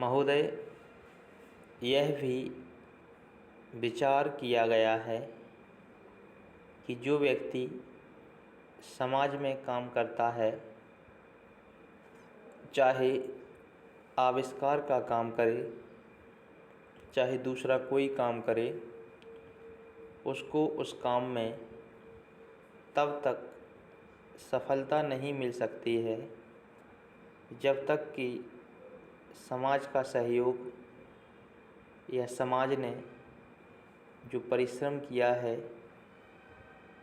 महोदय, यह भी विचार किया गया है कि जो व्यक्ति समाज में काम करता है, चाहे आविष्कार का काम करे, चाहे दूसरा कोई काम करे, उसको उस काम में तब तक सफलता नहीं मिल सकती है जब तक कि समाज का सहयोग या समाज ने जो परिश्रम किया है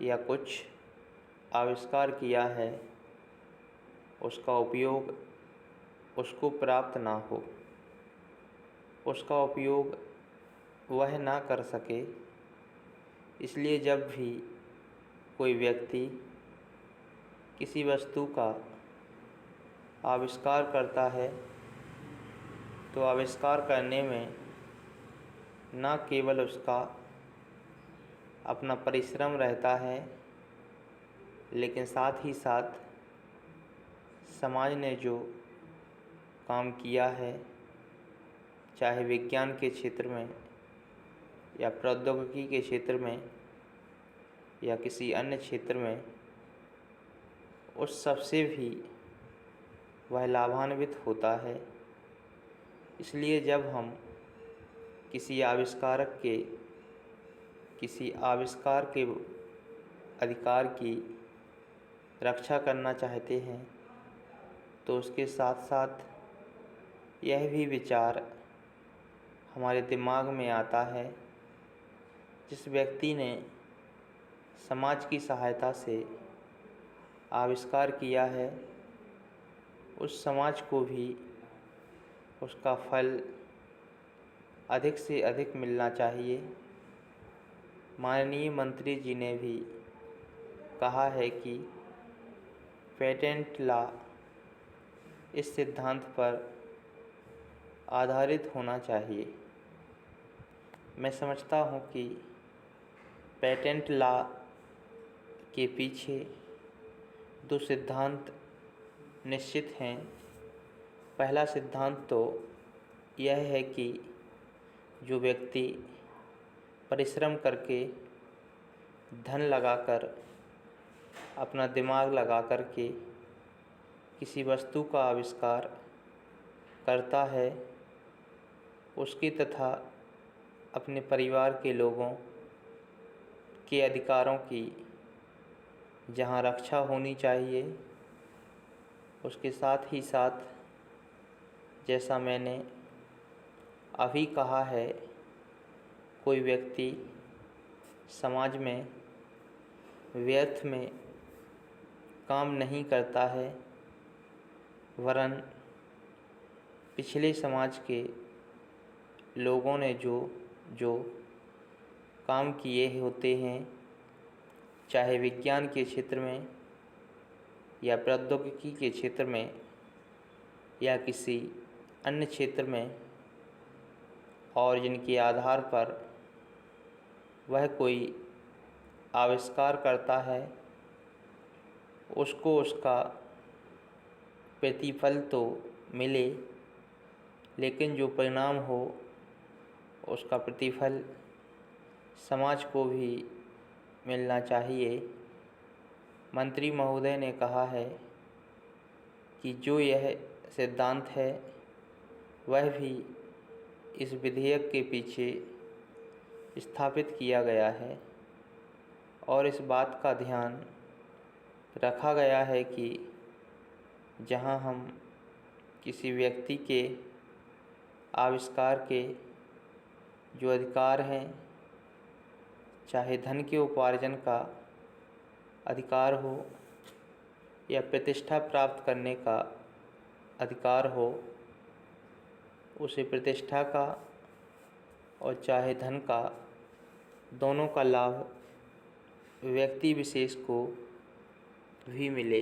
या कुछ आविष्कार किया है उसका उपयोग उसको प्राप्त ना हो, उसका उपयोग वह ना कर सके। इसलिए जब भी कोई व्यक्ति किसी वस्तु का आविष्कार करता है तो आविष्कार करने में न केवल उसका अपना परिश्रम रहता है, लेकिन साथ ही साथ समाज ने जो काम किया है, चाहे विज्ञान के क्षेत्र में या प्रौद्योगिकी के क्षेत्र में या किसी अन्य क्षेत्र में, उस सब से भी वह लाभान्वित होता है। इसलिए जब हम किसी आविष्कार के अधिकार की रक्षा करना चाहते हैं तो उसके साथ साथ यह भी विचार हमारे दिमाग में आता है, जिस व्यक्ति ने समाज की सहायता से आविष्कार किया है उस समाज को भी उसका फल अधिक से अधिक मिलना चाहिए। माननीय मंत्री जी ने भी कहा है कि पेटेंट लॉ इस सिद्धांत पर आधारित होना चाहिए। मैं समझता हूँ कि पेटेंट लॉ के पीछे दो सिद्धांत निश्चित हैं। पहला सिद्धांत तो यह है कि जो व्यक्ति परिश्रम करके धन लगाकर, अपना दिमाग लगा कर के किसी वस्तु का आविष्कार करता है, उसकी तथा अपने परिवार के लोगों के अधिकारों की जहाँ रक्षा होनी चाहिए, उसके साथ ही साथ जैसा मैंने अभी कहा है, कोई व्यक्ति समाज में व्यर्थ में काम नहीं करता है, वरन पिछले समाज के लोगों ने जो काम किए होते हैं, चाहे विज्ञान के क्षेत्र में या प्रौद्योगिकी के क्षेत्र में या किसी अन्य क्षेत्र में, और जिनके आधार पर वह कोई आविष्कार करता है, उसको उसका प्रतिफल तो मिले, लेकिन जो परिणाम हो उसका प्रतिफल समाज को भी मिलना चाहिए। मंत्री महोदय ने कहा है कि जो यह सिद्धांत है वह भी इस विधेयक के पीछे स्थापित किया गया है और इस बात का ध्यान रखा गया है कि जहां हम किसी व्यक्ति के आविष्कार के जो अधिकार हैं, चाहे धन के उपार्जन का अधिकार हो या प्रतिष्ठा प्राप्त करने का अधिकार हो, उसे प्रतिष्ठा का और चाहे धन का, दोनों का लाभ व्यक्ति विशेष को भी मिले।